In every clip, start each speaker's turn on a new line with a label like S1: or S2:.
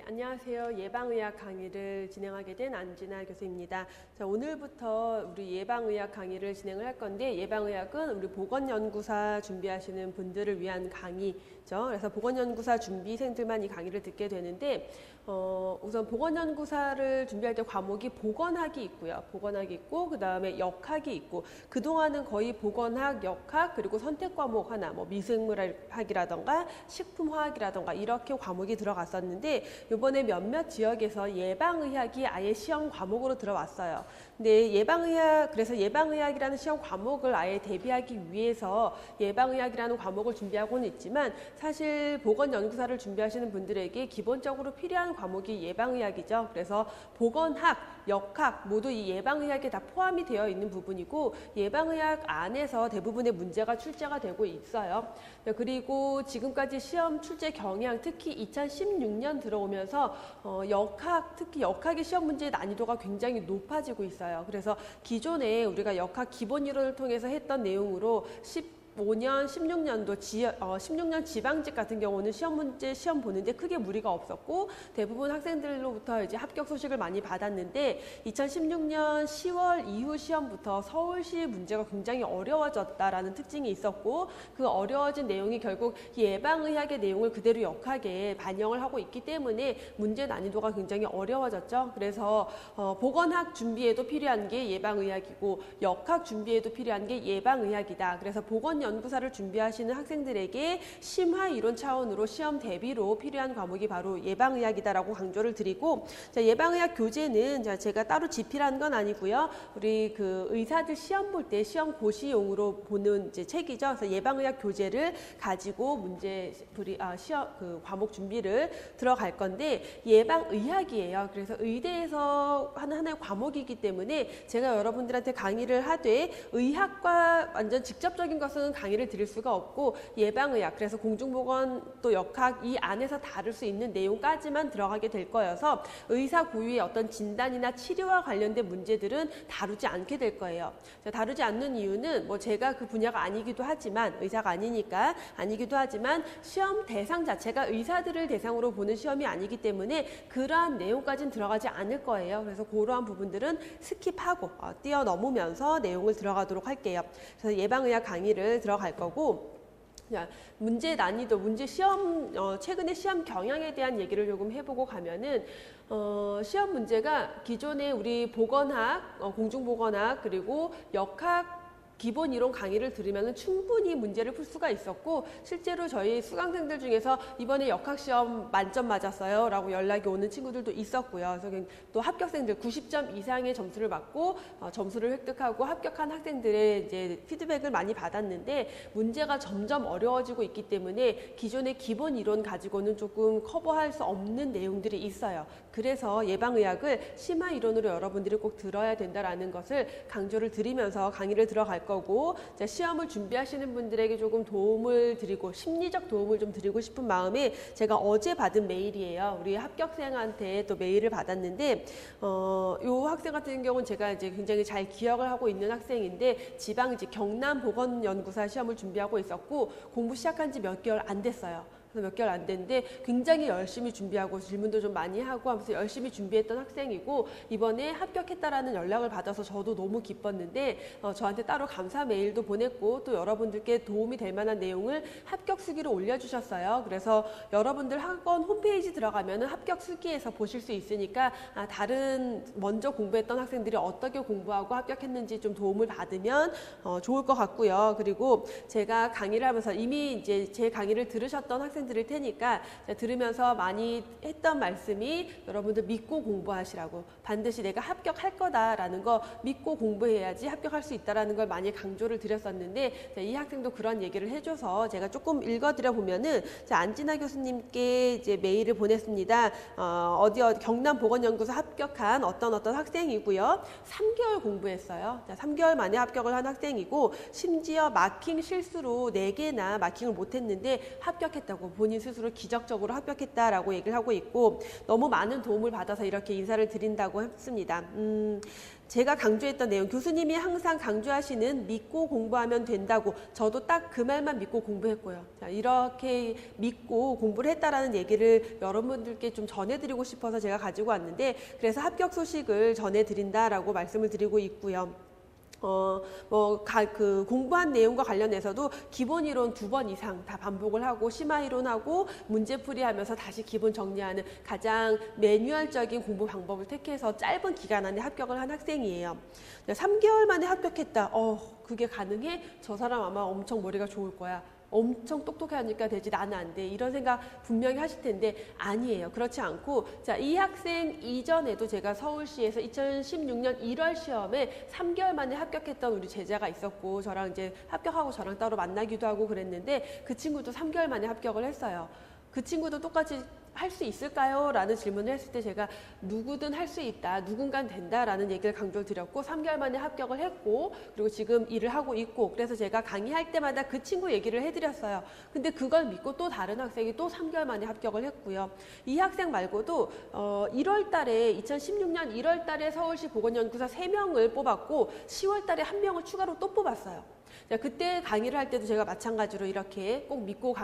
S1: 안녕하세요. 예방의학 강의를 진행하게 된 안진아 교수입니다. 자, 오늘부터 우리 예방의학 강의를 진행을 할 건데, 예방의학은 우리 보건연구사 준비하시는 분들을 위한 강의죠. 그래서 보건연구사 준비생들만 이 강의를 듣게 되는데, 우선 보건연구사를 준비할 때 과목이 보건학이 있고요. 보건학이 있고, 그 다음에 역학이 있고, 그동안은 거의 보건학, 역학, 그리고 선택 과목 하나, 뭐 미생물학이라던가 식품화학이라던가 이렇게 과목이 들어갔었는데, 이번에 몇몇 지역에서 예방의학이 아예 시험 과목으로 들어왔어요. 근데 그래서 예방의학이라는 시험 과목을 아예 대비하기 위해서 예방의학이라는 과목을 준비하고는 있지만, 사실 보건연구사를 준비하시는 분들에게 기본적으로 필요한 과목이 예방의학이죠. 그래서 보건학, 역학 모두 이 예방의학에 다 포함이 되어 있는 부분이고, 예방의학 안에서 대부분의 문제가 출제가 되고 있어요. 그리고 지금까지 시험 출제 경향, 특히 2016년 들어오면서 특히 역학의 시험 문제의 난이도가 굉장히 높아지고 있어요. 그래서 기존에 우리가 역학 기본 이론을 통해서 했던 내용으로 15년, 16년 지방직 같은 경우는 시험 보는데 크게 무리가 없었고, 대부분 학생들로부터 이제 합격 소식을 많이 받았는데, 2016년 10월 이후 시험부터 서울시 문제가 굉장히 어려워졌다라는 특징이 있었고, 그 어려워진 내용이 결국 예방의학의 내용을 그대로 역학에 반영을 하고 있기 때문에 문제 난이도가 굉장히 어려워졌죠. 그래서 보건학 준비에도 필요한 게 예방의학이고, 역학 준비에도 필요한 게 예방의학이다. 그래서 연구사를 준비하시는 학생들에게 심화 이론 차원으로 시험 대비로 필요한 과목이 바로 예방의학이다라고 강조를 드리고, 자, 예방의학 교재는 제가 따로 집필한 건 아니고요. 우리 그 의사들 시험 볼 때 시험 고시용으로 보는 이제 책이죠. 그래서 예방의학 교재를 가지고 과목 준비를 들어갈 건데, 예방의학이에요. 그래서 의대에서 하는 하나의 과목이기 때문에 제가 여러분들한테 강의를 하되 의학과 완전 직접적인 것은 강의를 드릴 수가 없고, 예방의학, 그래서 공중보건 또 역학 이 안에서 다룰 수 있는 내용까지만 들어가게 될 거여서 의사 고유의 어떤 진단이나 치료와 관련된 문제들은 다루지 않게 될 거예요. 다루지 않는 이유는 뭐 제가 그 분야가 아니기도 하지만, 의사가 아니기도 하지만 시험 대상 자체가 의사들을 대상으로 보는 시험이 아니기 때문에 그러한 내용까지는 들어가지 않을 거예요. 그래서 그러한 부분들은 스킵하고 뛰어넘으면서 내용을 들어가도록 할게요. 그래서 예방의학 강의를 들어갈 거고, 문제 난이도, 최근에 시험 경향에 대한 얘기를 조금 해보고 가면은, 시험 문제가 기존에 우리 보건학, 공중보건학, 그리고 역학, 기본 이론 강의를 들으면 충분히 문제를 풀 수가 있었고, 실제로 저희 수강생들 중에서 이번에 역학시험 만점 맞았어요 라고 연락이 오는 친구들도 있었고요. 그래서 또 합격생들 90점 이상의 점수를 받고 점수를 획득하고 합격한 학생들의 이제 피드백을 많이 받았는데, 문제가 점점 어려워지고 있기 때문에 기존의 기본 이론 가지고는 조금 커버할 수 없는 내용들이 있어요. 그래서 예방의학을 심화 이론으로 여러분들이 꼭 들어야 된다라는 것을 강조를 드리면서 강의를 들어갈 거고, 시험을 준비하시는 분들에게 조금 도움을 드리고, 심리적 도움을 좀 드리고 싶은 마음에 제가 어제 받은 메일이에요. 우리 합격생한테 또 메일을 받았는데, 요 학생 같은 경우는 제가 이제 굉장히 잘 기억을 하고 있는 학생인데, 지방직 경남 보건연구사 시험을 준비하고 있었고, 공부 시작한 지 몇 개월 안 됐어요. 몇 개월 안 됐는데 굉장히 열심히 준비하고 질문도 좀 많이 하고 하면서 열심히 준비했던 학생이고, 이번에 합격했다라는 연락을 받아서 저도 너무 기뻤는데, 저한테 따로 감사 메일도 보냈고, 또 여러분들께 도움이 될 만한 내용을 합격 수기로 올려주셨어요. 그래서 여러분들 학원 홈페이지 들어가면 합격 수기에서 보실 수 있으니까, 다른 먼저 공부했던 학생들이 어떻게 공부하고 합격했는지 좀 도움을 받으면 좋을 것 같고요. 그리고 제가 강의를 하면서 이미 이제 제 강의를 들으셨던 학생들일 테니까 들으면서 많이 했던 말씀이, 여러분들 믿고 공부하시라고, 반드시 내가 합격할 거다라는 거 믿고 공부해야지 합격할 수 있다라는 걸 많이 강조를 드렸었는데, 이 학생도 그런 얘기를 해줘서 제가 조금 읽어드려 보면은, 안진아 교수님께 이제 메일을 보냈습니다. 어디 경남 보건연구소 합격한 어떤 학생이고요. 3개월 공부했어요. 3개월 만에 합격을 한 학생이고, 심지어 마킹 실수로 4개나 마킹을 못했는데 합격했다고. 본인 스스로 기적적으로 합격했다라고 얘기를 하고 있고 너무 많은 도움을 받아서 이렇게 인사를 드린다고 했습니다. 제가 강조했던 내용, 교수님이 항상 강조하시는 믿고 공부하면 된다고 저도 딱 그 말만 믿고 공부했고요. 자, 이렇게 믿고 공부를 했다라는 얘기를 여러분들께 좀 전해드리고 싶어서 제가 가지고 왔는데 그래서 합격 소식을 전해드린다라고 말씀을 드리고 있고요. 그 공부한 내용과 관련해서도 기본 이론 2번 이상 다 반복을 하고 심화 이론하고 문제풀이 하면서 다시 기본 정리하는 가장 매뉴얼적인 공부 방법을 택해서 짧은 기간 안에 합격을 한 학생이에요. 3개월 만에 합격했다. 그게 가능해? 저 사람 아마 엄청 머리가 좋을 거야. 엄청 똑똑하니까 되지 나는 안 돼. 이런 생각 분명히 하실 텐데 아니에요. 그렇지 않고 자, 이 학생 이전에도 제가 서울시에서 2016년 1월 시험에 3개월 만에 합격했던 우리 제자가 있었고 저랑 이제 합격하고 저랑 따로 만나기도 하고 그랬는데 그 친구도 3개월 만에 합격을 했어요. 그 친구도 똑같이 할 수 있을까요? 라는 질문을 했을 때 제가 누구든 할 수 있다, 누군간 된다라는 얘기를 강조를 드렸고 3개월 만에 합격을 했고 그리고 지금 일을 하고 있고 그래서 제가 강의할 때마다 그 친구 얘기를 해드렸어요. 근데 그걸 믿고 또 다른 학생이 또 3개월 만에 합격을 했고요. 이 학생 말고도 1월 달에 2016년 1월 달에 서울시 보건연구사 3명을 뽑았고 10월 달에 1명을 추가로 또 뽑았어요. 자, 그때 강의를 할 때도 제가 마찬가지로 이렇게 꼭 믿고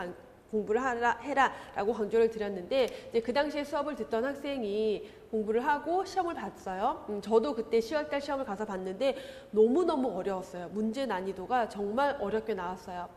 S1: 공부를 해라 라고 강조를 드렸는데 이제 그 당시에 수업을 듣던 학생이 공부를 하고 시험을 봤어요. 저도 그때 10월달 시험을 가서 봤는데 너무너무 어려웠어요. 문제 난이도가 정말 어렵게 나왔어요.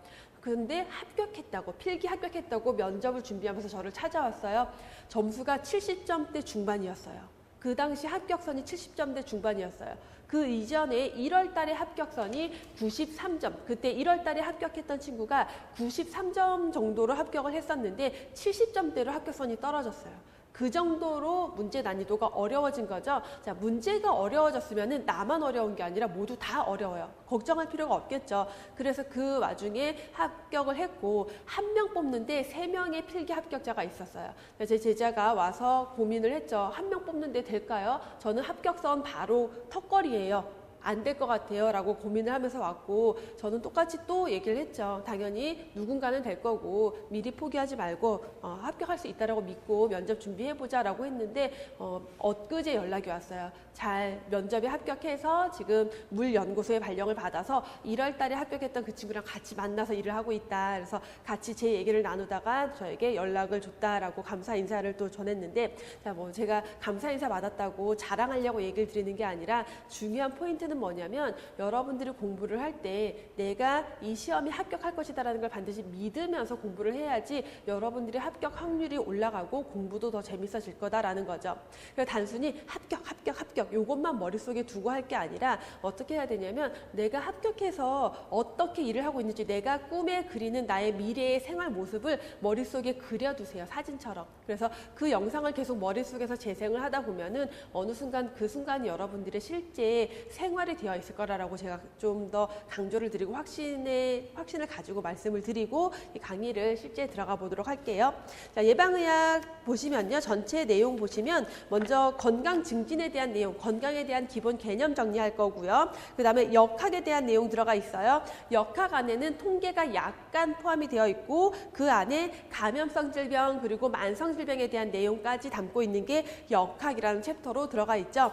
S1: 그런데 합격했다고, 필기 합격했다고 면접을 준비하면서 저를 찾아왔어요. 점수가 70점대 중반이었어요. 그 당시 합격선이 70점대 중반이었어요. 그 이전에 1월 달에 합격선이 93점, 그때 1월 달에 합격했던 친구가 93점 정도로 합격을 했었는데 70점대로 합격선이 떨어졌어요. 그 정도로 문제 난이도가 어려워진 거죠. 자, 문제가 어려워졌으면 나만 어려운 게 아니라 모두 다 어려워요. 걱정할 필요가 없겠죠. 그래서 그 와중에 합격을 했고 1명 뽑는데 3명의 필기 합격자가 있었어요. 제 제자가 와서 고민을 했죠. 1명 뽑는데 될까요? 저는 합격선 바로 턱걸이에요. 안 될 것 같아요 라고 고민을 하면서 왔고 저는 똑같이 또 얘기를 했죠. 당연히 누군가는 될 거고 미리 포기하지 말고 합격할 수 있다라고 믿고 면접 준비해보자 라고 했는데 엊그제 연락이 왔어요. 잘 면접에 합격해서 지금 물연구소에 발령을 받아서 1월 달에 합격했던 그 친구랑 같이 만나서 일을 하고 있다. 그래서 같이 제 얘기를 나누다가 저에게 연락을 줬다라고 감사 인사를 또 전했는데 자, 뭐 제가 감사 인사 받았다고 자랑하려고 얘기를 드리는 게 아니라 중요한 포인트는 뭐냐면 여러분들이 공부를 할 때 내가 이 시험에 합격할 것이다라는 걸 반드시 믿으면서 공부를 해야지 여러분들의 합격 확률이 올라가고 공부도 더 재밌어질 거다라는 거죠. 그래서 단순히 합격 요것만 머릿속에 두고 할 게 아니라 어떻게 해야 되냐면 내가 합격해서 어떻게 일을 하고 있는지 내가 꿈에 그리는 나의 미래의 생활 모습을 머릿속에 그려두세요. 사진처럼. 그래서 그 영상을 계속 머릿속에서 재생을 하다 보면은 어느 순간 그 순간이 여러분들의 실제 생활이 되어 있을 거라고 제가 좀 더 강조를 드리고 확신을 가지고 말씀을 드리고 이 강의를 실제 들어가 보도록 할게요. 자, 예방의학 보시면요. 전체 내용 보시면 먼저 건강 증진에 대한 내용, 건강에 대한 기본 개념 정리할 거고요. 그 다음에 역학에 대한 내용 들어가 있어요. 역학 안에는 통계가 약간 포함이 되어 있고 그 안에 감염성 질병 그리고 만성 질병에 대한 내용까지 담고 있는 게 역학이라는 챕터로 들어가 있죠.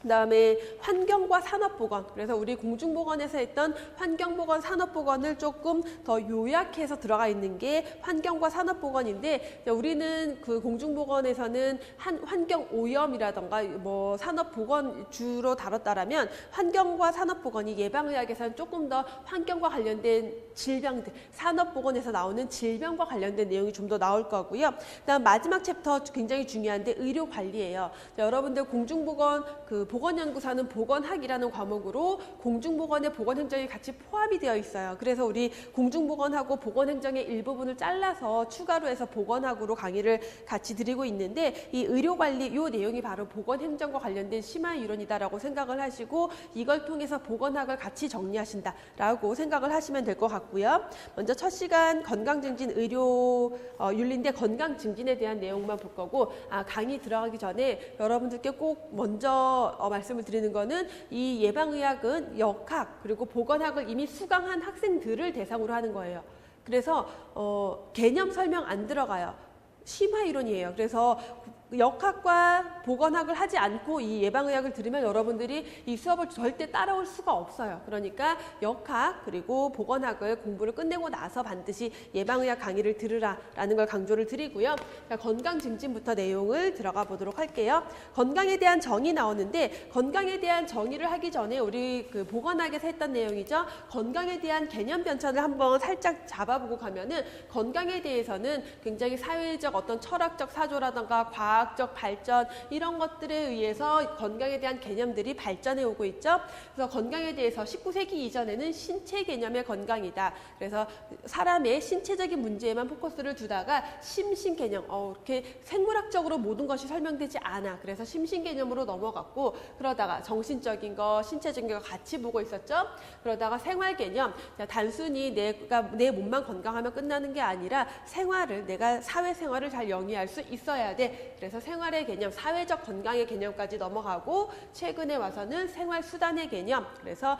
S1: 그다음에 환경과 산업보건, 그래서 우리 공중보건에서 했던 환경보건, 산업보건을 조금 더 요약해서 들어가 있는 게 환경과 산업보건인데 우리는 그 공중보건에서는 환경오염이라던가 뭐 산업보건 주로 다뤘다라면 환경과 산업보건이 예방의학에서는 조금 더 환경과 관련된 질병들, 산업보건에서 나오는 질병과 관련된 내용이 좀 더 나올 거고요. 그다음 마지막 챕터 굉장히 중요한데 의료관리예요. 여러분들 공중보건 보건연구사는 보건학이라는 과목으로 공중보건의 보건행정이 같이 포함이 되어 있어요. 그래서 우리 공중보건하고 보건행정의 일부분을 잘라서 추가로 해서 보건학으로 강의를 같이 드리고 있는데 이 의료관리 이 내용이 바로 보건행정과 관련된 심화이론이다라고 생각을 하시고 이걸 통해서 보건학을 같이 정리하신다라고 생각을 하시면 될 것 같고요. 먼저 첫 시간 건강증진 윤리인데 건강증진에 대한 내용만 볼 거고 강의 들어가기 전에 여러분들께 꼭 먼저 말씀을 드리는 거는 이 예방의학은 역학 그리고 보건학을 이미 수강한 학생들을 대상으로 하는 거예요. 그래서 개념 설명 안 들어가요. 심화 이론이에요. 그래서 역학과 보건학을 하지 않고 이 예방의학을 들으면 여러분들이 이 수업을 절대 따라올 수가 없어요. 그러니까 역학 그리고 보건학을 공부를 끝내고 나서 반드시 예방의학 강의를 들으라라는 걸 강조를 드리고요. 건강 증진부터 내용을 들어가 보도록 할게요. 건강에 대한 정의 나오는데 건강에 대한 정의를 하기 전에 우리 그 보건학에서 했던 내용이죠. 건강에 대한 개념 변천을 한번 살짝 잡아보고 가면은 건강에 대해서는 굉장히 사회적 어떤 철학적 사조라든가 과학적 발전 이런 것들에 의해서 건강에 대한 개념들이 발전해 오고 있죠. 그래서 건강에 대해서 19세기 이전에는 신체 개념의 건강이다. 그래서 사람의 신체적인 문제에만 포커스를 두다가 심신 개념, 이렇게 생물학적으로 모든 것이 설명되지 않아. 그래서 심신 개념으로 넘어갔고 그러다가 정신적인 거, 신체적인 거 같이 보고 있었죠. 그러다가 생활 개념, 단순히 내 몸만 건강하면 끝나는 게 아니라 생활을 내가 사회생활을 잘 영위할 수 있어야 돼. 그래서 생활의 개념, 사회적 건강의 개념까지 넘어가고 최근에 와서는 생활수단의 개념. 그래서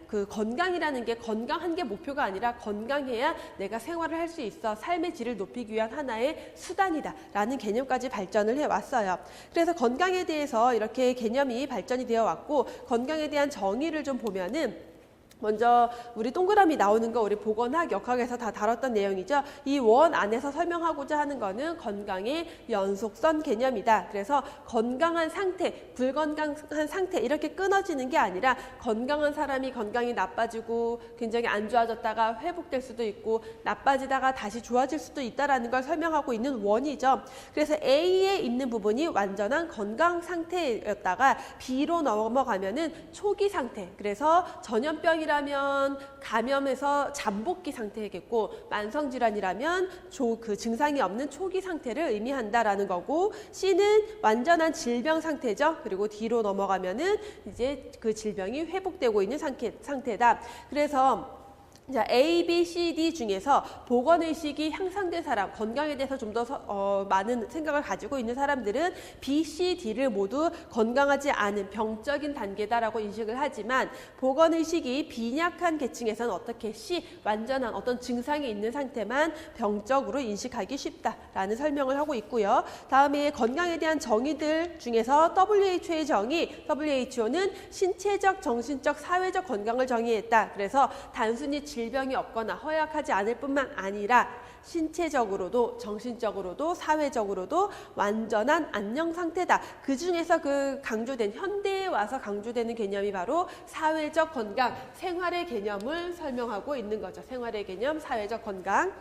S1: 그 건강이라는 게 건강한 게 목표가 아니라 건강해야 내가 생활을 할 수 있어. 삶의 질을 높이기 위한 하나의 수단이다. 라는 개념까지 발전을 해왔어요. 그래서 건강에 대해서 이렇게 개념이 발전이 되어 왔고 건강에 대한 정의를 좀 보면은 먼저 우리 동그라미 나오는 거 우리 보건학, 역학에서 다 다뤘던 내용이죠. 이 원 안에서 설명하고자 하는 거는 건강의 연속선 개념이다. 그래서 건강한 상태, 불건강한 상태 이렇게 끊어지는 게 아니라 건강한 사람이 건강이 나빠지고 굉장히 안 좋아졌다가 회복될 수도 있고 나빠지다가 다시 좋아질 수도 있다라는 걸 설명하고 있는 원이죠. 그래서 A에 있는 부분이 완전한 건강 상태였다가 B로 넘어가면은 초기 상태. 그래서 전염병이라 면 감염에서 잠복기 상태겠고 만성질환이라면 그 증상이 없는 초기 상태를 의미한다라는 거고 C는 완전한 질병 상태죠. 그리고 D로 넘어가면은 이제 그 질병이 회복되고 있는 상태다. 그래서 자, A, B, C, D 중에서 보건의식이 향상된 사람, 건강에 대해서 좀 더 많은 생각을 가지고 있는 사람들은 B, C, D를 모두 건강하지 않은 병적인 단계다라고 인식을 하지만 보건의식이 빈약한 계층에서는 어떻게 C, 완전한 어떤 증상이 있는 상태만 병적으로 인식하기 쉽다라는 설명을 하고 있고요. 다음에 건강에 대한 정의들 중에서 WHO의 정의, WHO는 신체적, 정신적, 사회적 건강을 정의했다. 그래서 단순히 질병이 없거나 허약하지 않을 뿐만 아니라 신체적으로도 정신적으로도 사회적으로도 완전한 안녕 상태다. 그 중에서 그 강조된 현대에 와서 강조되는 개념이 바로 사회적 건강, 생활의 개념을 설명하고 있는 거죠. 생활의 개념, 사회적 건강.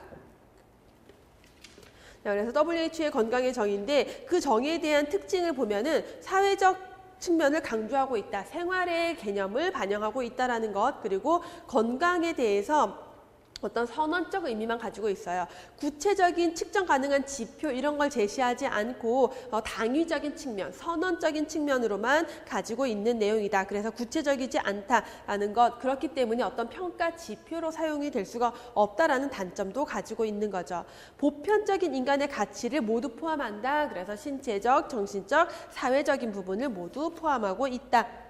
S1: 그래서 WHO의 건강의 정의인데 그 정의에 대한 특징을 보면은 사회적 측면을 강조하고 있다. 생활의 개념을 반영하고 있다라는 것. 그리고 건강에 대해서 어떤 선언적 의미만 가지고 있어요. 구체적인 측정 가능한 지표 이런 걸 제시하지 않고 당위적인 측면, 선언적인 측면으로만 가지고 있는 내용이다. 그래서 구체적이지 않다라는 것. 그렇기 때문에 어떤 평가 지표로 사용이 될 수가 없다라는 단점도 가지고 있는 거죠. 보편적인 인간의 가치를 모두 포함한다. 그래서 신체적, 정신적, 사회적인 부분을 모두 포함하고 있다.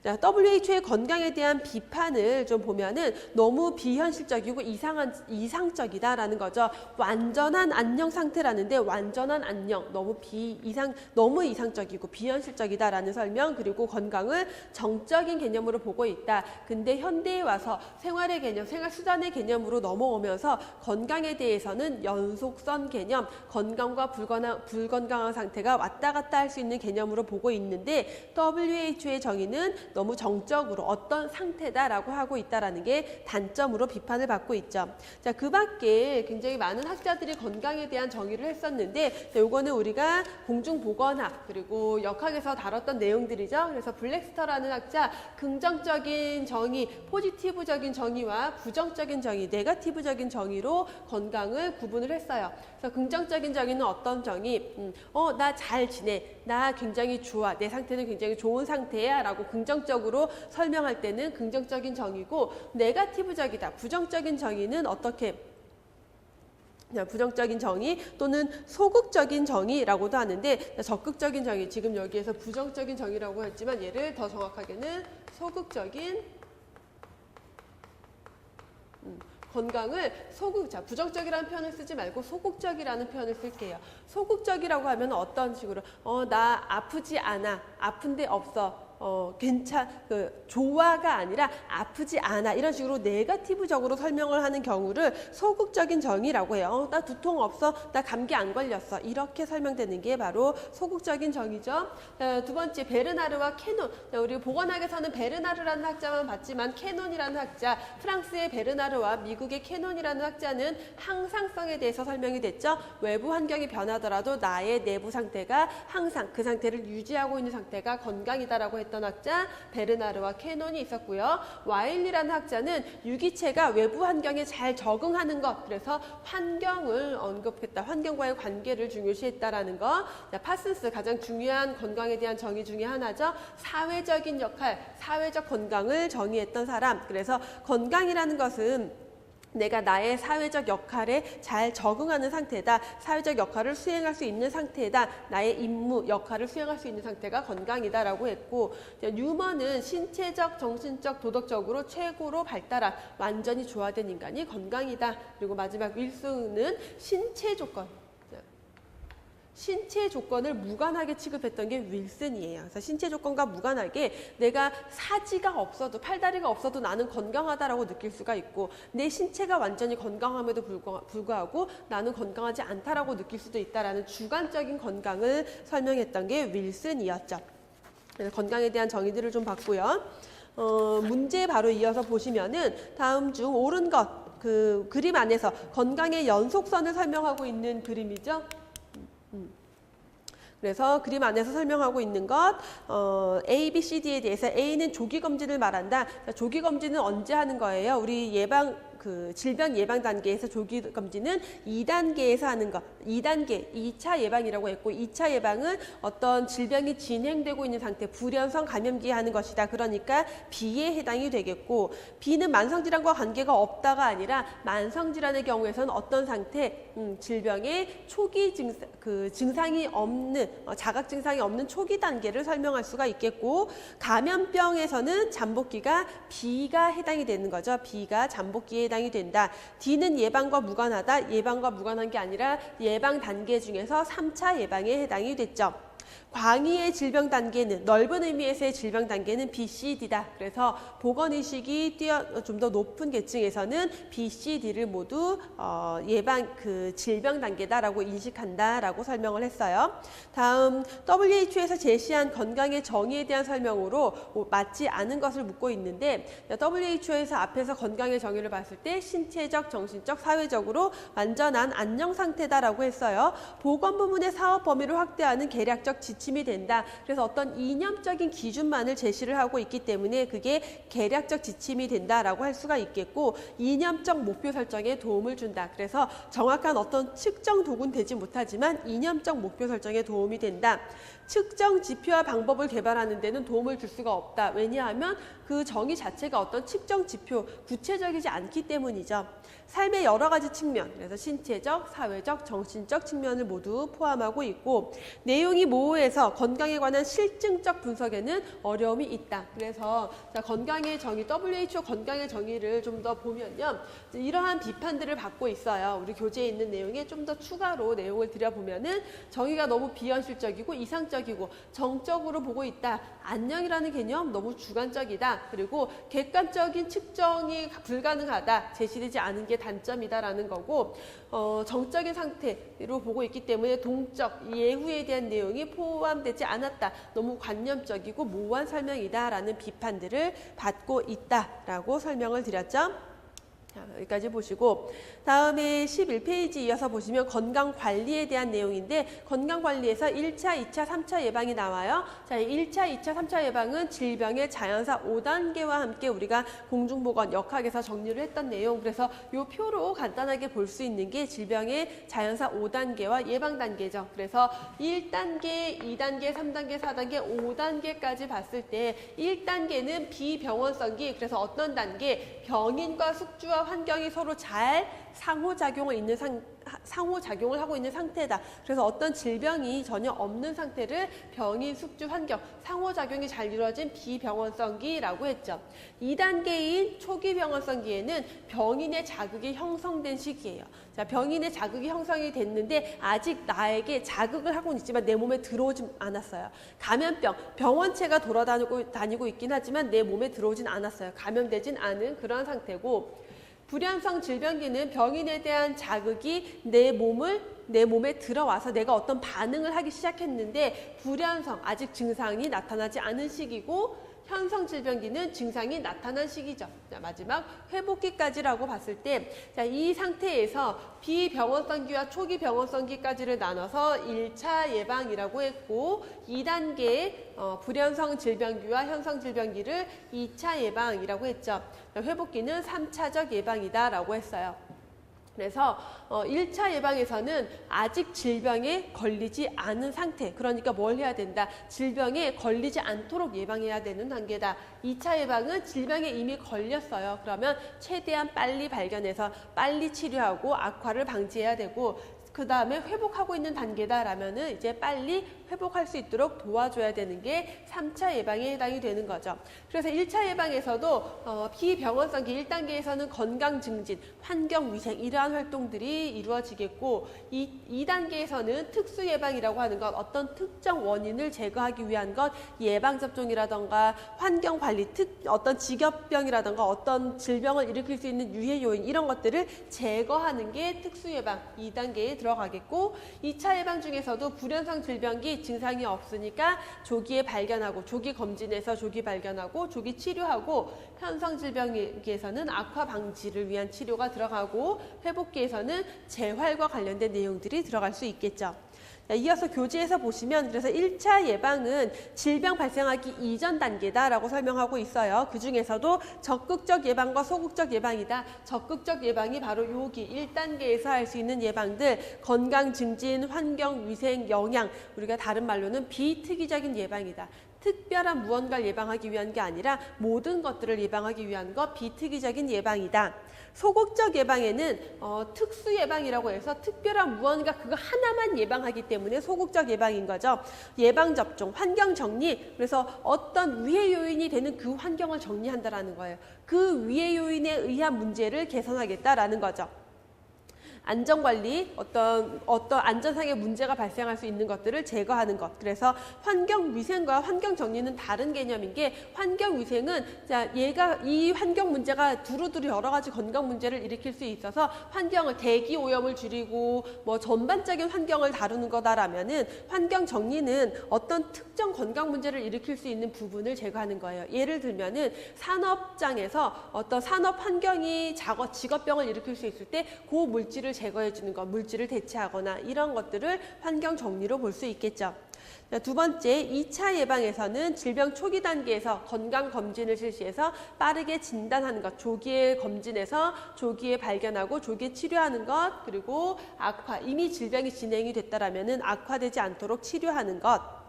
S1: WHO의 건강에 대한 비판을 좀 보면은 너무 비현실적이고 이상적이다라는 거죠. 완전한 안녕 상태라는데 완전한 안녕, 너무 이상적이고 비현실적이다라는 설명. 그리고 건강을 정적인 개념으로 보고 있다. 근데 현대에 와서 생활의 개념, 생활수단의 개념으로 넘어오면서 건강에 대해서는 연속선 개념, 건강과 불건강한 상태가 왔다 갔다 할 수 있는 개념으로 보고 있는데 WHO의 정의는 너무 정적으로 어떤 상태다라고 하고 있다라는 게 단점으로 비판을 받고 있죠. 자, 그 밖에 굉장히 많은 학자들이 건강에 대한 정의를 했었는데 요거는 우리가 공중보건학 그리고 역학에서 다뤘던 내용들이죠. 그래서 블랙스터라는 학자 긍정적인 정의, 포지티브적인 정의와 부정적인 정의, 네거티브적인 정의로 건강을 구분을 했어요. 그래서 긍정적인 정의는 어떤 정의? 나 잘 지내. 나 굉장히 좋아. 내 상태는 굉장히 좋은 상태야. 라고 긍정적으로 설명할 때는 긍정적인 정의고 네거티브적이다. 부정적인 정의는 어떻게? 부정적인 정의 또는 소극적인 정의라고도 하는데 적극적인 정의, 지금 여기에서 부정적인 정의라고 했지만 얘를 더 정확하게는 소극적인 건강을 자, 부정적이라는 표현을 쓰지 말고 소극적이라는 표현을 쓸게요. 소극적이라고 하면 어떤 식으로 나 아프지 않아, 아픈데 없어. 좋아가 아니라 아프지 않아. 이런 식으로 네거티브적으로 설명을 하는 경우를 소극적인 정의라고 해요. 나 두통 없어. 나 감기 안 걸렸어. 이렇게 설명되는 게 바로 소극적인 정의죠. 두 번째, 베르나르와 캐논. 우리 보건학에서는 베르나르라는 학자만 봤지만 캐논이라는 학자, 프랑스의 베르나르와 미국의 캐논이라는 학자는 항상성에 대해서 설명이 됐죠. 외부 환경이 변하더라도 나의 내부 상태가 항상 그 상태를 유지하고 있는 상태가 건강이다라고 했던 학자 베르나르와 캐논이 있었고요. 와일리라는 학자는 유기체가 외부 환경에 잘 적응하는 것, 그래서 환경을 언급했다. 환경과의 관계를 중요시했다라는 거. 자, 파슨스, 가장 중요한 건강에 대한 정의 중에 하나죠. 사회적인 역할, 사회적 건강을 정의했던 사람. 그래서 건강이라는 것은 내가 나의 사회적 역할에 잘 적응하는 상태다. 사회적 역할을 수행할 수 있는 상태다. 나의 임무, 역할을 수행할 수 있는 상태가 건강이다라고 했고, 뉴먼은 신체적, 정신적, 도덕적으로 최고로 발달한 완전히 조화된 인간이 건강이다. 그리고 마지막 윌슨은 신체 조건을 무관하게 취급했던 게 윌슨이에요. 그래서 신체 조건과 무관하게 내가 사지가 없어도, 팔다리가 없어도 나는 건강하다라고 느낄 수가 있고, 내 신체가 완전히 건강함에도 불구하고 나는 건강하지 않다라고 느낄 수도 있다라는 주관적인 건강을 설명했던 게 윌슨이었죠. 그래서 건강에 대한 정의들을 좀 봤고요. 문제 바로 이어서 보시면은 다음 중 옳은 것, 그 그림 안에서 건강의 연속선을 설명하고 있는 그림이죠. 그래서 그림 안에서 설명하고 있는 것, A, B, C, D에 대해서 A는 조기 검진을 말한다. 조기 검진은 언제 하는 거예요? 우리 질병 예방 단계에서 조기 검진은 2단계에서 하는 것. 2단계, 2차 예방이라고 했고, 2차 예방은 어떤 질병이 진행되고 있는 상태, 불연성 감염기에 하는 것이다. 그러니까 B에 해당이 되겠고, B는 만성질환과 관계가 없다가 아니라 만성질환의 경우에서는 어떤 상태, 질병의 초기 증상이 없는, 자각 증상이 없는 초기 단계를 설명할 수가 있겠고, 감염병에서는 잠복기가 B가 해당이 되는 거죠. B가 잠복기에 해당이 된다. D는 예방과 무관하다. 예방과 무관한 게 아니라 예방 단계 중에서 3차 예방에 해당이 됐죠. 광의의 질병 단계는, 넓은 의미에서의 질병 단계는 B, C, D다. 그래서 보건의식이 좀 더 높은 계층에서는 B, C, D를 모두 질병 단계다라고 인식한다라고 설명을 했어요. 다음, WHO에서 제시한 건강의 정의에 대한 설명으로 맞지 않은 것을 묻고 있는데, WHO에서 앞에서 건강의 정의를 봤을 때 신체적, 정신적, 사회적으로 완전한 안녕 상태다라고 했어요. 보건 부문의 사업 범위를 확대하는 계략적 지침이 된다. 그래서 어떤 이념적인 기준만을 제시를 하고 있기 때문에 그게 계략적 지침이 된다라고 할 수가 있겠고, 이념적 목표 설정에 도움을 준다. 그래서 정확한 어떤 측정 도구는 되지 못하지만 이념적 목표 설정에 도움이 된다. 측정 지표와 방법을 개발하는 데는 도움을 줄 수가 없다. 왜냐하면 그 정의 자체가 어떤 측정 지표, 구체적이지 않기 때문이죠. 삶의 여러 가지 측면, 그래서 신체적, 사회적, 정신적 측면을 모두 포함하고 있고, 내용이 모호해서 건강에 관한 실증적 분석에는 어려움이 있다. 그래서 건강의 정의, WHO 건강의 정의를 좀 더 보면요, 이러한 비판들을 받고 있어요. 우리 교재에 있는 내용에 좀 더 추가로 내용을 들여보면은 정의가 너무 비현실적이고 이상적이고 정적으로 보고 있다. 안녕이라는 개념 너무 주관적이다. 그리고 객관적인 측정이 불가능하다. 제시되지 않은 게 단점이다라는 거고, 정적인 상태로 보고 있기 때문에 동적, 예후에 대한 내용이 포함되지 않았다. 너무 관념적이고 모호한 설명이다라는 비판들을 받고 있다라고 설명을 드렸죠. 자, 여기까지 보시고, 다음에 11페이지 이어서 보시면 건강관리에 대한 내용인데, 건강관리에서 1차, 2차, 3차 예방이 나와요. 자, 1차, 2차, 3차 예방은 질병의 자연사 5단계와 함께 우리가 공중보건 역학에서 정리를 했던 내용. 그래서 이 표로 간단하게 볼 수 있는 게 질병의 자연사 5단계와 예방 단계죠. 그래서 1단계, 2단계, 3단계, 4단계, 5단계까지 봤을 때 1단계는 비병원성기, 그래서 어떤 단계? 병인과 숙주와 환경이 서로 잘 상호작용을 하고 있는 상태다. 그래서 어떤 질병이 전혀 없는 상태를 병인, 숙주, 환경, 상호작용이 잘 이루어진 비병원성기라고 했죠. 2단계인 초기 병원성기에는 병인의 자극이 형성된 시기예요. 자, 병인의 자극이 형성이 됐는데 아직 나에게 자극을 하고는 있지만 내 몸에 들어오지 않았어요. 감염병, 병원체가 돌아다니고 있긴 하지만 내 몸에 들어오진 않았어요. 감염되진 않은 그런 상태고, 불연성 질병기는 병인에 대한 자극이 내 몸에 들어와서 내가 어떤 반응을 하기 시작했는데 불연성, 아직 증상이 나타나지 않은 시기고, 현성 질병기는 증상이 나타난 시기죠. 자, 마지막 회복기까지라고 봤을 때, 자, 이 상태에서 비병원성기와 초기 병원성기까지를 나눠서 1차 예방이라고 했고, 2단계 불연성 질병기와 현성 질병기를 2차 예방이라고 했죠. 자, 회복기는 3차적 예방이다라고 했어요. 그래서 1차 예방에서는 아직 질병에 걸리지 않은 상태, 그러니까 뭘 해야 된다? 질병에 걸리지 않도록 예방해야 되는 단계다. 2차 예방은 질병에 이미 걸렸어요. 그러면 최대한 빨리 발견해서 빨리 치료하고 악화를 방지해야 되고, 그 다음에 회복하고 있는 단계다라면은 이제 빨리 회복할 수 있도록 도와줘야 되는 게 3차 예방에 해당이 되는 거죠. 그래서 1차 예방에서도 비병원성기 1단계에서는 건강 증진, 환경 위생 이러한 활동들이 이루어지겠고, 2단계에서는 특수 예방이라고 하는 것, 어떤 특정 원인을 제거하기 위한 것, 예방접종이라던가 환경 관리, 어떤 직업병이라던가 어떤 질병을 일으킬 수 있는 유해 요인 이런 것들을 제거하는 게 특수 예방 2단계에 들어가겠고, 2차 예방 중에서도 불연성 질병기 증상이 없으니까 조기에 발견하고 조기 검진에서 조기 발견하고 조기 치료하고, 현성 질병기에서는 악화 방지를 위한 치료가 들어가고, 회복기에서는 재활과 관련된 내용들이 들어갈 수 있겠죠. 자, 이어서 교재에서 보시면 그래서 1차 예방은 질병 발생하기 이전 단계다라고 설명하고 있어요. 그 중에서도 적극적 예방과 소극적 예방이다. 적극적 예방이 바로 여기 1단계에서 할 수 있는 예방들, 건강 증진, 환경 위생, 영양, 우리가 다른 말로는 비특이적인 예방이다. 특별한 무언가를 예방하기 위한 게 아니라 모든 것들을 예방하기 위한 것, 비특이적인 예방이다. 소극적 예방에는 특수 예방이라고 해서 특별한 무언가 그거 하나만 예방하기 때문에 소극적 예방인 거죠. 예방접종, 환경 정리, 그래서 어떤 위해 요인이 되는 그 환경을 정리한다라는 거예요. 그 위해 요인에 의한 문제를 개선하겠다라는 거죠. 안전관리, 어떤 안전상의 문제가 발생할 수 있는 것들을 제거하는 것. 그래서 환경위생과 환경정리는 다른 개념인 게, 환경위생은 얘가 이 환경 문제가 두루두루 여러 가지 건강 문제를 일으킬 수 있어서 환경을, 대기 오염을 줄이고 뭐 전반적인 환경을 다루는 거다라면은, 환경정리는 어떤 특정 건강 문제를 일으킬 수 있는 부분을 제거하는 거예요. 예를 들면은 산업장에서 어떤 산업 환경이 직업병을 일으킬 수 있을 때 그 물질을 제거해 주는 것, 물질을 대체하거나 이런 것들을 환경 정리로 볼 수 있겠죠. 두 번째, 2차 예방에서는 질병 초기 단계에서 건강 검진을 실시해서 빠르게 진단하는 것, 조기에 검진해서 조기에 발견하고 조기에 치료하는 것, 그리고 악화, 이미 질병이 진행이 됐다라면은 악화되지 않도록 치료하는 것.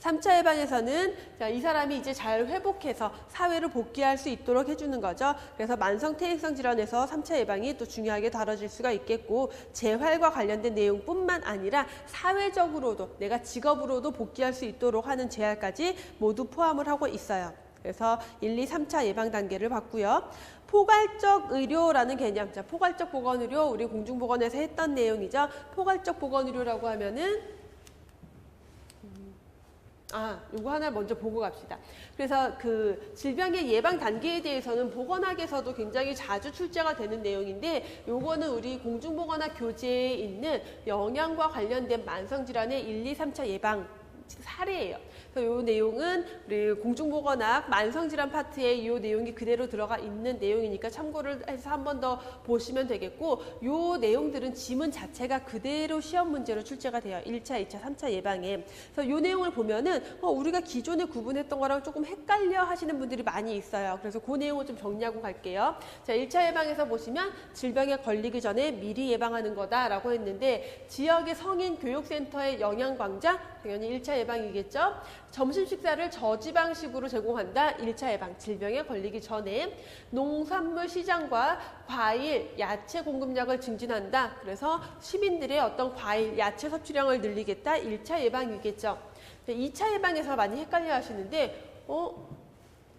S1: 3차 예방에서는 이 사람이 이제 잘 회복해서 사회로 복귀할 수 있도록 해주는 거죠. 그래서 만성 퇴행성 질환에서 3차 예방이 또 중요하게 다뤄질 수가 있겠고, 재활과 관련된 내용뿐만 아니라 사회적으로도, 내가 직업으로도 복귀할 수 있도록 하는 재활까지 모두 포함을 하고 있어요. 그래서 1, 2, 3차 예방 단계를 봤고요. 포괄적 의료라는 개념, 자, 포괄적 보건의료, 우리 공중보건에서 했던 내용이죠. 포괄적 보건의료라고 하면은 요거 하나 먼저 보고 갑시다. 그래서 그 질병의 예방 단계에 대해서는 보건학에서도 굉장히 자주 출제가 되는 내용인데, 요거는 우리 공중보건학 교재에 있는 영양과 관련된 만성질환의 1, 2, 3차 예방 사례예요. 그래서 이 내용은 우리 공중보건학 만성질환 파트에 이 내용이 그대로 들어가 있는 내용이니까 참고를 해서 한 번 더 보시면 되겠고, 이 내용들은 지문 자체가 그대로 시험 문제로 출제가 돼요. 1차, 2차, 3차 예방에. 그래서 이 내용을 보면은 우리가 기존에 구분했던 거랑 조금 헷갈려 하시는 분들이 많이 있어요. 그래서 그 내용을 좀 정리하고 갈게요. 자, 1차 예방에서 보시면 질병에 걸리기 전에 미리 예방하는 거다라고 했는데, 지역의 성인 교육센터의 영양광장, 당연히 1차 2차 예방이겠죠. 점심 식사를 저지방식으로 제공한다. 1차 예방, 질병에 걸리기 전에. 농산물 시장과 과일, 야채 공급량을 증진한다. 그래서 시민들의 어떤 과일, 야채 섭취량을 늘리겠다. 1차 예방이겠죠. 2차 예방에서 많이 헷갈려 하시는데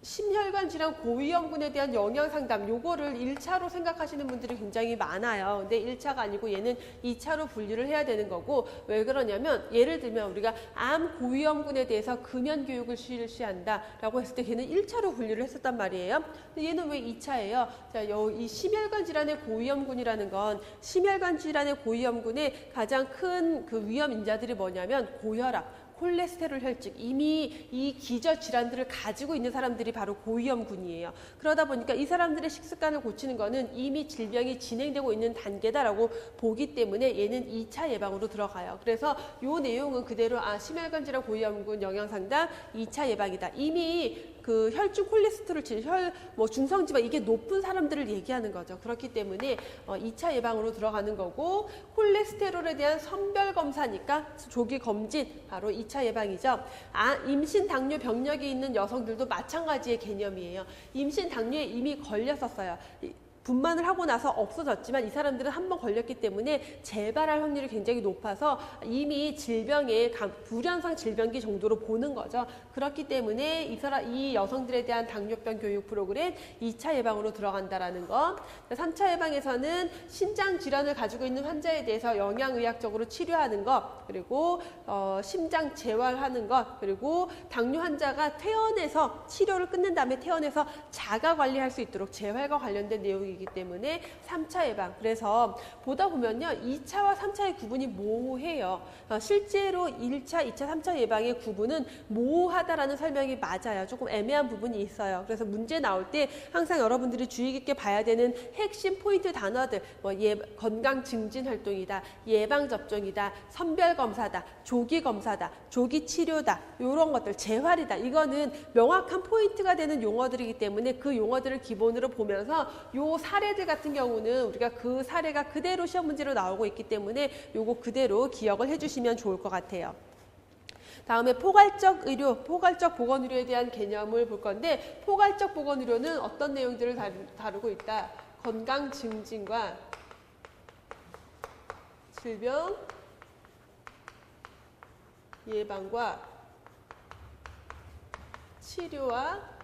S1: 심혈관 질환 고위험군에 대한 영양 상담, 요거를 1차로 생각하시는 분들이 굉장히 많아요. 근데 1차가 아니고 얘는 2차로 분류를 해야 되는 거고, 왜 그러냐면 예를 들면 우리가 암 고위험군에 대해서 금연 교육을 실시한다라고 했을 때 걔는 1차로 분류를 했었단 말이에요. 근데 얘는 왜 2차예요? 자, 이 심혈관 질환의 고위험군이라는 건 심혈관 질환의 고위험군의 가장 큰 그 위험 인자들이 뭐냐면 고혈압, 콜레스테롤 혈증, 이미 이 기저 질환들을 가지고 있는 사람들이 바로 고위험군이에요. 그러다 보니까 이 사람들의 식습관을 고치는 거는 이미 질병이 진행되고 있는 단계다라고 보기 때문에 얘는 2차 예방으로 들어가요. 그래서 요 내용은 그대로 심혈관 질환 고위험군 영양 상담 2차 예방이다. 이미 그 혈중 콜레스테롤, 중성지방 이게 높은 사람들을 얘기하는 거죠. 그렇기 때문에 2차 예방으로 들어가는 거고, 콜레스테롤에 대한 선별 검사니까 조기 검진 바로 2차 예방이죠. 임신 당뇨 병력이 있는 여성들도 마찬가지의 개념이에요. 임신 당뇨에 이미 걸렸었어요. 분만을 하고 나서 없어졌지만 이 사람들은 한번 걸렸기 때문에 재발할 확률이 굉장히 높아서 이미 질병의 불연성 질병기 정도로 보는 거죠. 그렇기 때문에 이 여성들에 대한 당뇨병 교육 프로그램 2차 예방으로 들어간다라는 거. 3차 예방에서는 신장 질환을 가지고 있는 환자에 대해서 영양의학적으로 치료하는 것, 그리고 심장 재활하는 것, 그리고 당뇨 환자가 퇴원해서 치료를 끝낸 다음에 퇴원해서 자가 관리할 수 있도록 재활과 관련된 내용이 이기 때문에 3차 예방. 그래서 보다 보면요, 2차와 3차의 구분이 모호해요. 실제로 1차, 2차, 3차 예방의 구분은 모호하다라는 설명이 맞아요. 조금 애매한 부분이 있어요. 그래서 문제 나올 때 항상 여러분들이 주의 깊게 봐야 되는 핵심 포인트 단어들, 건강 증진 활동이다, 예방 접종이다, 선별 검사다, 조기 검사다, 조기 치료다, 이런 것들, 재활이다. 이거는 명확한 포인트가 되는 용어들이기 때문에 그 용어들을 기본으로 보면서 요 사례들 같은 경우는 우리가 그 사례가 그대로 시험 문제로 나오고 있기 때문에 요거 그대로 기억을 해주시면 좋을 것 같아요. 다음에 포괄적 의료, 포괄적 보건의료에 대한 개념을 볼 건데, 포괄적 보건의료는 어떤 내용들을 다루고 있다? 건강 증진과 질병 예방과 치료와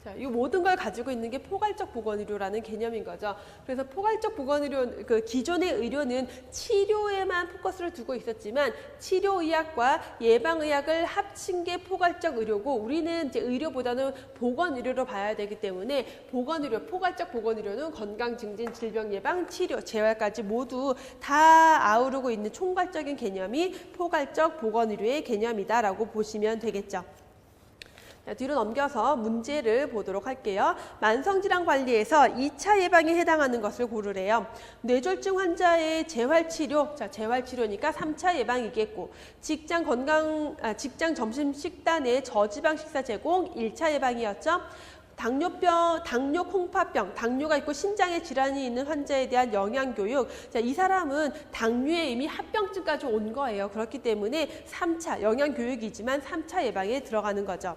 S1: 자, 이 모든 걸 가지고 있는 게 포괄적 보건의료라는 개념인 거죠. 그래서 포괄적 보건의료, 그 기존의 의료는 치료에만 포커스를 두고 있었지만 치료의학과 예방의학을 합친 게 포괄적 의료고, 우리는 이제 의료보다는 보건의료로 봐야 되기 때문에 보건의료, 포괄적 보건의료는 건강 증진, 질병 예방, 치료, 재활까지 모두 다 아우르고 있는 총괄적인 개념이 포괄적 보건의료의 개념이다라고 보시면 되겠죠. 뒤로 넘겨서 문제를 보도록 할게요. 만성질환 관리에서 2차 예방에 해당하는 것을 고르래요. 뇌졸중 환자의 재활치료, 자, 재활치료니까 3차 예방이겠고, 직장 점심 식단의 저지방 식사 제공 1차 예방이었죠. 당뇨 콩팥병, 당뇨가 있고 신장에 질환이 있는 환자에 대한 영양교육. 자, 이 사람은 당뇨에 이미 합병증까지 온 거예요. 그렇기 때문에 3차 영양교육이지만 3차 예방에 들어가는 거죠.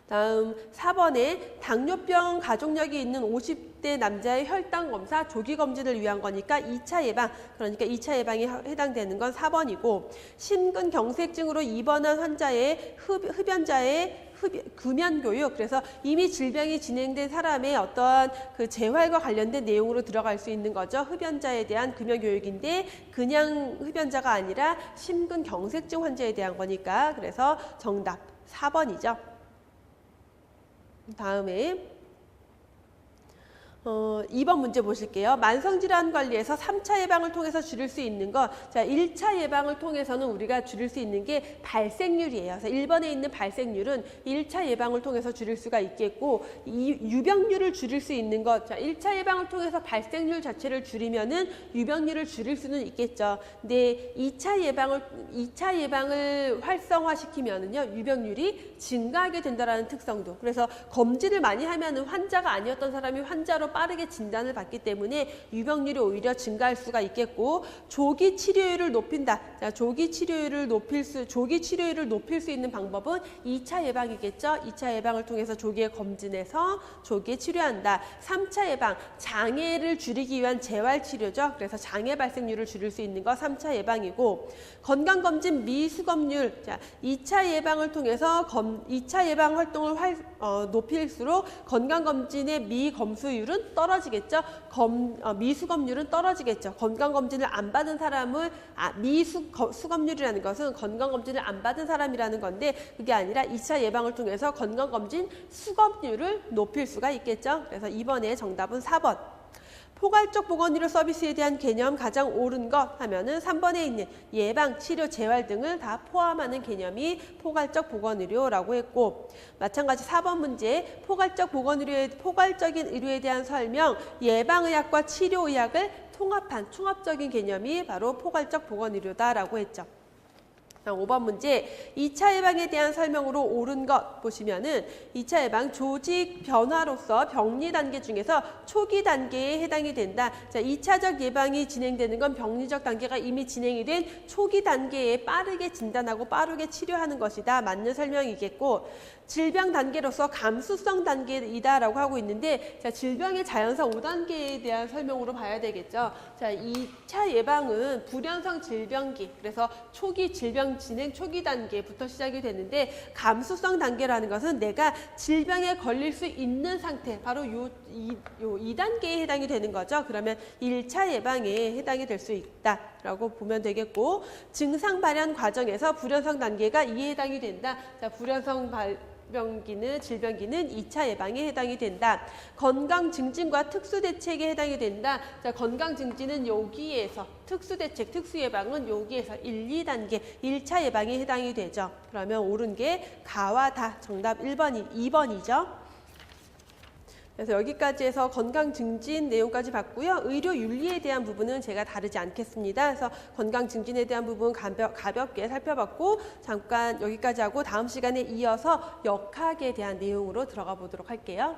S1: 다음 4번에 당뇨병 가족력이 있는 50대 남자의 혈당 검사 조기 검진을 위한 거니까 2차 예방, 그러니까 2차 예방에 해당되는 건 4번이고, 심근경색증으로 입원한 환자의 흡연자의 금연 교육, 그래서 이미 질병이 진행된 사람의 어떠한 그 재활과 관련된 내용으로 들어갈 수 있는 거죠. 흡연자에 대한 금연 교육인데 그냥 흡연자가 아니라 심근경색증 환자에 대한 거니까, 그래서 정답 4번이죠. 다음에 2번 문제 보실게요. 만성질환 관리에서 3차 예방을 통해서 줄일 수 있는 것. 자, 1차 예방을 통해서는 우리가 줄일 수 있는 게 발생률이에요. 그래서 1번에 있는 발생률은 1차 예방을 통해서 줄일 수가 있겠고, 이 유병률을 줄일 수 있는 것. 자, 1차 예방을 통해서 발생률 자체를 줄이면은 유병률을 줄일 수는 있겠죠. 근데 2차 예방을 활성화시키면은요, 유병률이 증가하게 된다라는 특성도. 그래서 검진을 많이 하면은 환자가 아니었던 사람이 환자로 빠르게 진단을 받기 때문에 유병률이 오히려 증가할 수가 있겠고, 조기 치료율을 높인다. 자, 조기 치료율을 높일 수 있는 방법은 2차 예방이겠죠. 2차 예방을 통해서 조기에 검진해서 조기에 치료한다. 3차 예방, 장애를 줄이기 위한 재활 치료죠. 그래서 장애 발생률을 줄일 수 있는 거 3차 예방이고, 건강검진 미수검률. 자, 2차 예방을 통해서 2차 예방 활동을 높일수록 건강검진의 미검수율은 떨어지겠죠. 미수검률은 떨어지겠죠. 건강검진을 안 받은 사람을 수검률이라는 것은 건강검진을 안 받은 사람이라는 건데, 그게 아니라 2차 예방을 통해서 건강검진 수검률을 높일 수가 있겠죠. 그래서 이번에 정답은 4번. 포괄적 보건의료 서비스에 대한 개념 가장 옳은 것 하면은 3번에 있는 예방, 치료, 재활 등을 다 포함하는 개념이 포괄적 보건의료라고 했고, 마찬가지 4번 문제 포괄적인 의료에 대한 설명, 예방의학과 치료의학을 통합한 총합적인 개념이 바로 포괄적 보건의료다라고 했죠. 5번 문제, 2차 예방에 대한 설명으로 옳은 것 보시면은 2차 예방 조직 변화로서 병리 단계 중에서 초기 단계에 해당이 된다. 자, 2차적 예방이 진행되는 건 병리적 단계가 이미 진행이 된 초기 단계에 빠르게 진단하고 빠르게 치료하는 것이다. 맞는 설명이겠고, 질병 단계로서 감수성 단계이다라고 하고 있는데, 자, 질병의 자연상 5단계에 대한 설명으로 봐야 되겠죠. 자, 2차 예방은 불연성 질병기, 그래서 초기 질병 진행 초기 단계부터 시작이 되는데, 감수성 단계라는 것은 내가 질병에 걸릴 수 있는 상태, 바로 요 2단계에 해당이 되는 거죠. 그러면 1차 예방에 해당이 될 수 있다라고 보면 되겠고, 증상 발현 과정에서 불연성 단계가 이에 해당이 된다. 자, 불연성 질병기는 2차 예방에 해당이 된다. 건강 증진과 특수 대책에 해당이 된다. 자, 건강 증진은 여기에서, 특수 대책, 특수 예방은 여기에서 1, 2단계 1차 예방에 해당이 되죠. 그러면 옳은 게 가와 다, 정답 2번이죠. 그래서 여기까지 해서 건강 증진 내용까지 봤고요. 의료 윤리에 대한 부분은 제가 다루지 않겠습니다. 그래서 건강 증진에 대한 부분 가볍게 살펴봤고, 잠깐 여기까지 하고 다음 시간에 이어서 역학에 대한 내용으로 들어가 보도록 할게요.